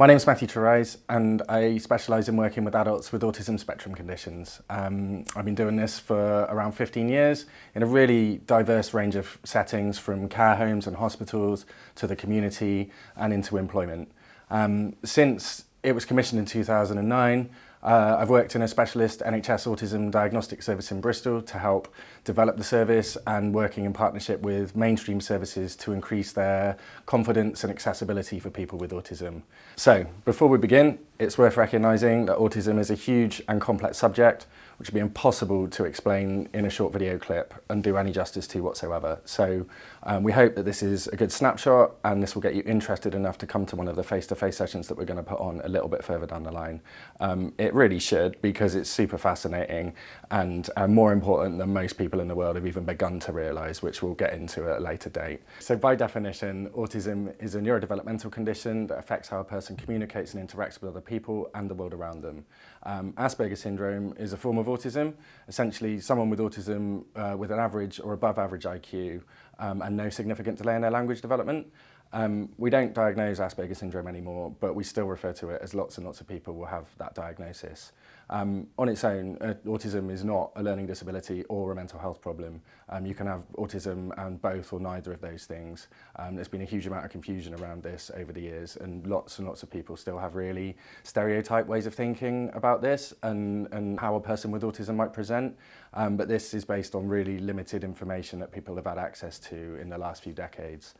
My name is Matthew Therese and I specialise in working with adults with autism spectrum conditions. I've been doing this for around 15 years in a really diverse range of settings, from care homes and hospitals to the community and into employment. Since it was commissioned in 2009, I've worked in a specialist NHS autism diagnostic service in Bristol to help develop the service, and working in partnership with mainstream services to increase their confidence and accessibility for people with autism. So, before we begin, it's worth recognising that autism is a huge and complex subject which would be impossible to explain in a short video clip and do any justice to whatsoever. So we hope that this is a good snapshot and this will get you interested enough to come to one of the face-to-face sessions that we're going to put on a little bit further down the line. It really should, because it's super fascinating and more important than most people in the world have even begun to realise, which we'll get into at a later date. So by definition, autism is a neurodevelopmental condition that affects how a person communicates and interacts with other people and the world around them. Asperger's syndrome is a form of autism, essentially someone with autism with an average or above average IQ and no significant delay in their language development. We don't diagnose Asperger's syndrome anymore, but we still refer to it as lots and lots of people will have that diagnosis. On its own, autism is not a learning disability or a mental health problem. You can have autism and both or neither of those things. There's been a huge amount of confusion around this over the years, and lots of people still have really stereotyped ways of thinking about this and how a person with autism might present. But this is based on really limited information that people have had access to in the last few decades.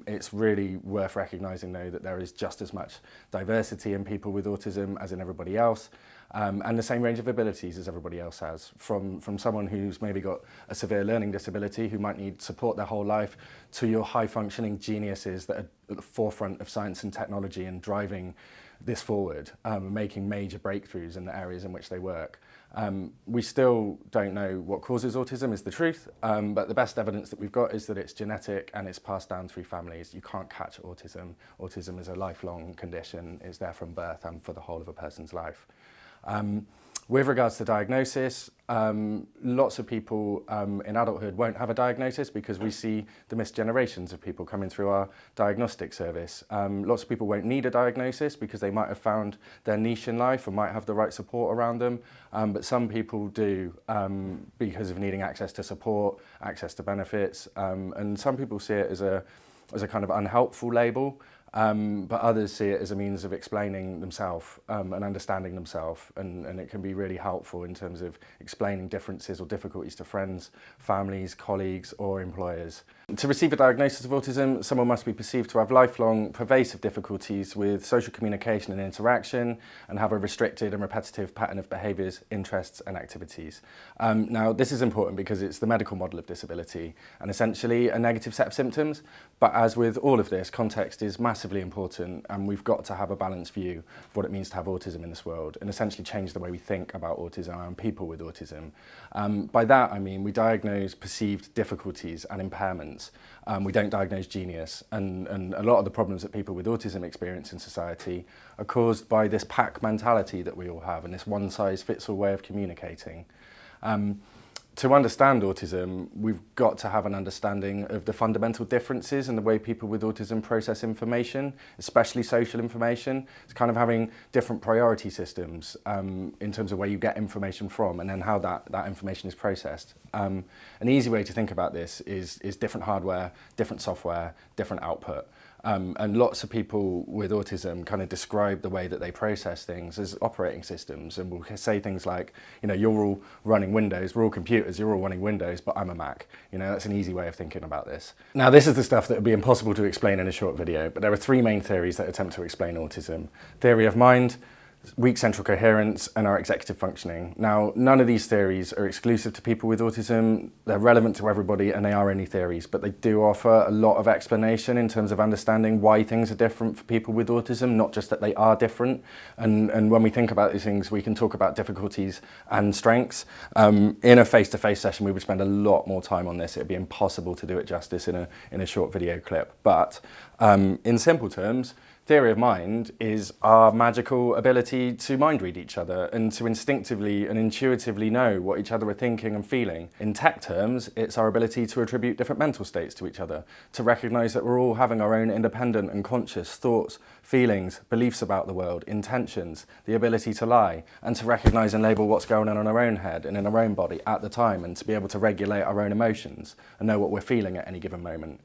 It's really worth recognising, though, that there is just as much diversity in people with autism as in everybody else, and the same range of abilities as everybody else has, from someone who's maybe got a severe learning disability who might need support their whole life, to your high-functioning geniuses that are at the forefront of science and technology and driving this forward, making major breakthroughs in the areas in which they work. We still don't know what causes autism, is the truth, but the best evidence that we've got is that it's genetic and it's passed down through families. You can't catch autism. Autism is a lifelong condition. It's there from birth and for the whole of a person's life. With regards to diagnosis, lots of people in adulthood won't have a diagnosis because we see the missed generations of people coming through our diagnostic service. Lots of people won't need a diagnosis because they might have found their niche in life and might have the right support around them, but some people do because of needing access to support, access to benefits, and some people see it as a kind of unhelpful label. But others see it as a means of explaining themselves and understanding themselves, and it can be really helpful in terms of explaining differences or difficulties to friends, families, colleagues or employers. To receive a diagnosis of autism, someone must be perceived to have lifelong pervasive difficulties with social communication and interaction, and have a restricted and repetitive pattern of behaviours, interests and activities. Now this is important because it's the medical model of disability and essentially a negative set of symptoms, but as with all of this, context is massively important, and we've got to have a balanced view of what it means to have autism in this world and essentially change the way we think about autism and people with autism. By that I mean we diagnose perceived difficulties and impairments. We don't diagnose genius, and a lot of the problems that people with autism experience in society are caused by this pack mentality that we all have and this one-size-fits-all way of communicating. To understand autism, we've got to have an understanding of the fundamental differences in the way people with autism process information, especially social information. It's kind of having different priority systems in terms of where you get information from and then how that information is processed. An easy way to think about this is different hardware, different software, different output. And lots of people with autism kind of describe the way that they process things as operating systems, and we'll say things like, you know, you're all running Windows, we're all computers, you're all running Windows, but I'm a Mac. You know, that's an easy way of thinking about this. Now, this is the stuff that would be impossible to explain in a short video, but there are three main theories that attempt to explain autism. Theory of mind, weak central coherence and our executive functioning. Now, none of these theories are exclusive to people with autism. They're relevant to everybody and they are only theories, but they do offer a lot of explanation in terms of understanding why things are different for people with autism, not just that they are different. And when we think about these things, we can talk about difficulties and strengths. In a face-to-face session, we would spend a lot more time on this. It'd be impossible to do it justice in a short video clip. But in simple terms, Theory of mind is our magical ability to mind read each other and to instinctively and intuitively know what each other are thinking and feeling. In tech terms, it's our ability to attribute different mental states to each other, to recognise that we're all having our own independent and conscious thoughts, feelings, beliefs about the world, intentions, the ability to lie, and to recognise and label what's going on in our own head and in our own body at the time, and to be able to regulate our own emotions and know what we're feeling at any given moment.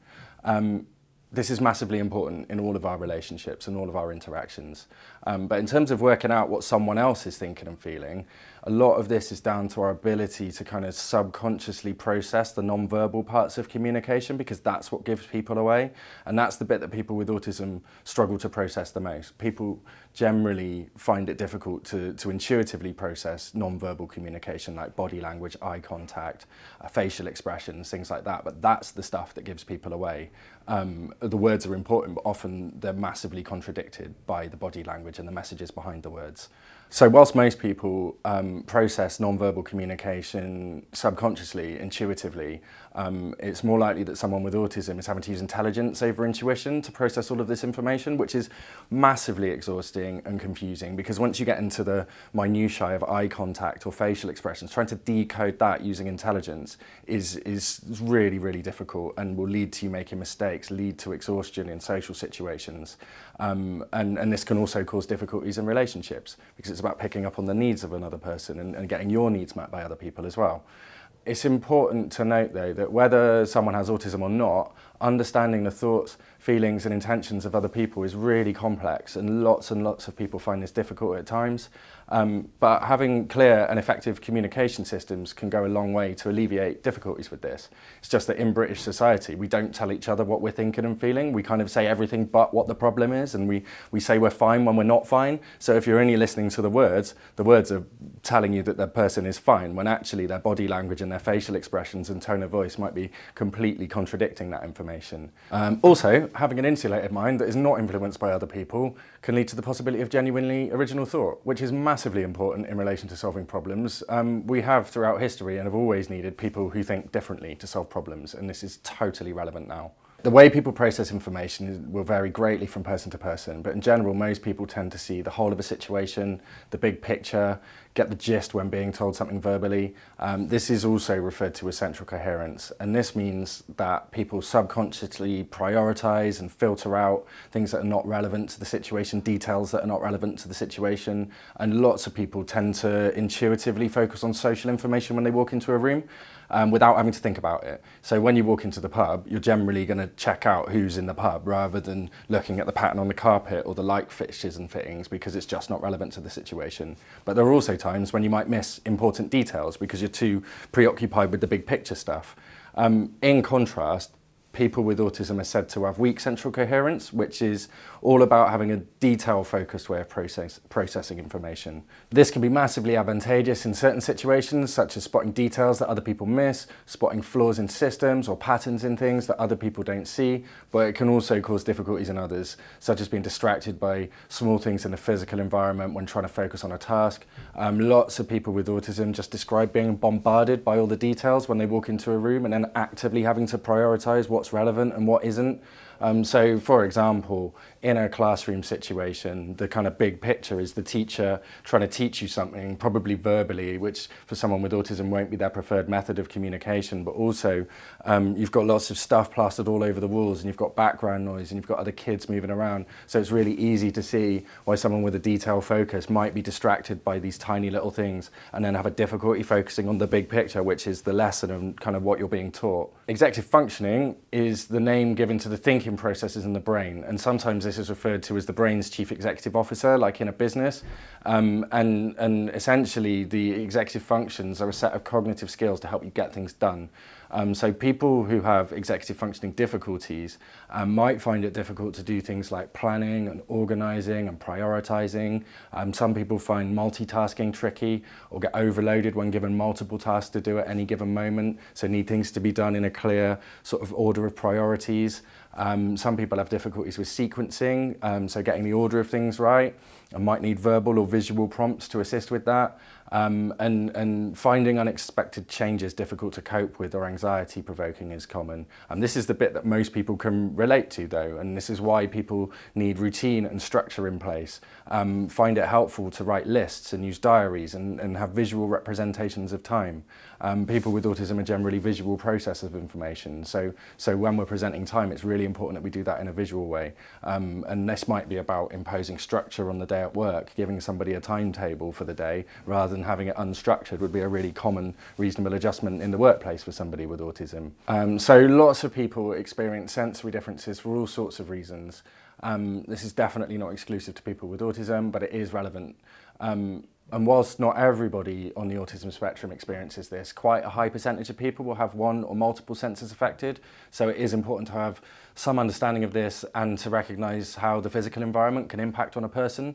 This is massively important in all of our relationships and all of our interactions. But in terms of working out what someone else is thinking and feeling, a lot of this is down to our ability to kind of subconsciously process the non-verbal parts of communication, because that's what gives people away. And that's the bit that people with autism struggle to process the most. People generally find it difficult to intuitively process non-verbal communication, like body language, eye contact, facial expressions, things like that. But that's the stuff that gives people away. The words are important, but often they're massively contradicted by the body language and the messages behind the words. So whilst most people process non-verbal communication subconsciously, intuitively, it's more likely that someone with autism is having to use intelligence over intuition to process all of this information, which is massively exhausting and confusing, because once you get into the minutiae of eye contact or facial expressions, trying to decode that using intelligence is really, really difficult and will lead to you making mistakes, lead to exhaustion in social situations. And this can also cause difficulties in relationships, because it's about picking up on the needs of another person and getting your needs met by other people as well. It's important to note, though, that whether someone has autism or not, understanding the thoughts, feelings and intentions of other people is really complex, and lots of people find this difficult at times. But having clear and effective communication systems can go a long way to alleviate difficulties with this. It's just that in British society, we don't tell each other what we're thinking and feeling. We kind of say everything but what the problem is, and we say we're fine when we're not fine. So if you're only listening to the words are telling you that the person is fine, when actually their body language and their facial expressions and tone of voice might be completely contradicting that information. Also, having an insulated mind that is not influenced by other people can lead to the possibility of genuinely original thought, which is massively important in relation to solving problems. We have throughout history and have always needed people who think differently to solve problems, and this is totally relevant now. The way people process information will vary greatly from person to person, but in general, most people tend to see the whole of a situation, the big picture, get the gist when being told something verbally. This is also referred to as central coherence, and this means that people subconsciously prioritize and filter out things that are not relevant to the situation, details that are not relevant to the situation, and lots of people tend to intuitively focus on social information when they walk into a room. Without having to think about it. So when you walk into the pub, you're generally going to check out who's in the pub rather than looking at the pattern on the carpet or the light fixtures and fittings, because it's just not relevant to the situation. But there are also times when you might miss important details because you're too preoccupied with the big picture stuff. In contrast, people with autism are said to have weak central coherence, which is all about having a detail-focused way of processing information. This can be massively advantageous in certain situations, such as spotting details that other people miss, spotting flaws in systems or patterns in things that other people don't see, but it can also cause difficulties in others, such as being distracted by small things in the physical environment when trying to focus on a task. Lots of people with autism just describe being bombarded by all the details when they walk into a room and then actively having to prioritize what's relevant and what isn't. So, for example, in a classroom situation, the kind of big picture is the teacher trying to teach you something, probably verbally, which for someone with autism won't be their preferred method of communication, but also you've got lots of stuff plastered all over the walls, and you've got background noise, and you've got other kids moving around. So it's really easy to see why someone with a detail focus might be distracted by these tiny little things and then have a difficulty focusing on the big picture, which is the lesson and kind of what you're being taught. Executive functioning is the name given to the thinking processes in the brain, and sometimes this is referred to as the brain's chief executive officer, like in a business. And essentially the executive functions are a set of cognitive skills to help you get things done. So people who have executive functioning difficulties might find it difficult to do things like planning and organising and prioritising. Some people find multitasking tricky or get overloaded when given multiple tasks to do at any given moment, so need things to be done in a clear sort of order of priorities. Some people have difficulties with sequencing, so getting the order of things right. and might need verbal or visual prompts to assist with that. And finding unexpected changes difficult to cope with or anxiety provoking is common. And this is the bit that most people can relate to though, and this is why people need routine and structure in place. Find it helpful to write lists and use diaries and have visual representations of time. People with autism are generally visual processors of information, so when we're presenting time it's really important that we do that in a visual way. And this might be about imposing structure on the day at work, giving somebody a timetable for the day rather than having it unstructured would be a really common reasonable adjustment in the workplace for somebody with autism. So lots of people experience sensory differences for all sorts of reasons. This is definitely not exclusive to people with autism, but it is relevant. And whilst not everybody on the autism spectrum experiences this, quite a high percentage of people will have one or multiple senses affected. So it is important to have some understanding of this and to recognise how the physical environment can impact on a person.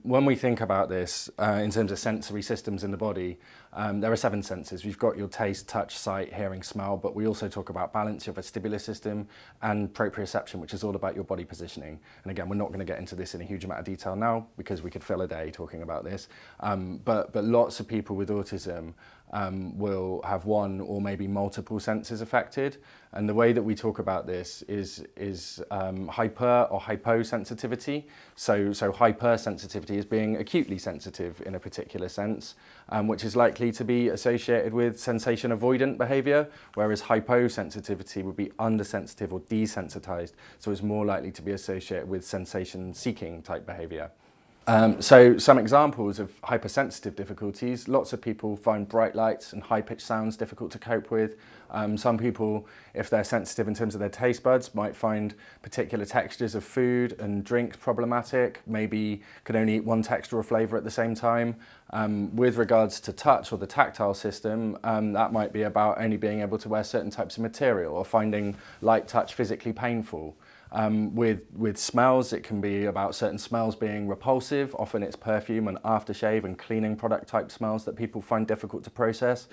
When we think about this in terms of sensory systems in the body, there are 7 senses. We've got your taste, touch, sight, hearing, smell, but we also talk about balance, your vestibular system, and proprioception, which is all about your body positioning. And again, we're not going to get into this in a huge amount of detail now because we could fill a day talking about this. But lots of people with autism will have one or maybe multiple senses affected. And the way that we talk about this is hyper or hyposensitivity. So hypersensitivity is being acutely sensitive in a particular sense, which is likely to be associated with sensation avoidant behaviour, whereas hyposensitivity would be undersensitive or desensitized, so it's more likely to be associated with sensation seeking type behaviour. So some examples of hypersensitive difficulties: lots of people find bright lights and high-pitched sounds difficult to cope with. Some people, if they're sensitive in terms of their taste buds, might find particular textures of food and drinks problematic, maybe can only eat one texture or flavour at the same time. With regards to touch or the tactile system, that might be about only being able to wear certain types of material or finding light touch physically painful. With smells, it can be about certain smells being repulsive. Often it's perfume and aftershave and cleaning product type smells that people find difficult to process.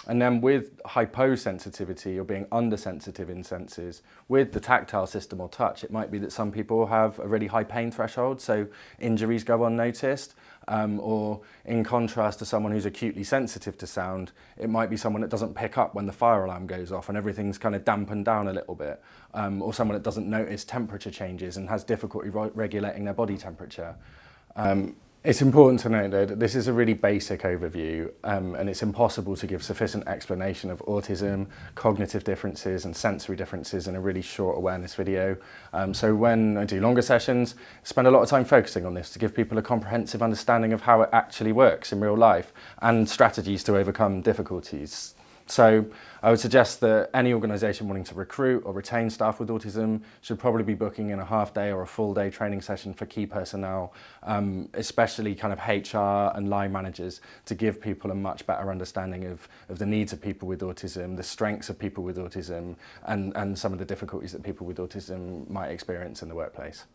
And then with hyposensitivity or being undersensitive in senses, with the tactile system or touch, it might be that some people have a really high pain threshold, so injuries go unnoticed. Or in contrast to someone who's acutely sensitive to sound, it might be someone that doesn't pick up when the fire alarm goes off and everything's kind of dampened down a little bit. Or someone that doesn't notice temperature changes and has difficulty regulating their body temperature. It's important to note though that this is a really basic overview, and it's impossible to give sufficient explanation of autism, cognitive differences and sensory differences in a really short awareness video. So when I do longer sessions, I spend a lot of time focusing on this to give people a comprehensive understanding of how it actually works in real life and strategies to overcome difficulties. So I would suggest that any organisation wanting to recruit or retain staff with autism should probably be booking in a half-day or a full-day training session for key personnel, especially kind of HR and line managers, to give people a much better understanding of the needs of people with autism, the strengths of people with autism, and some of the difficulties that people with autism might experience in the workplace.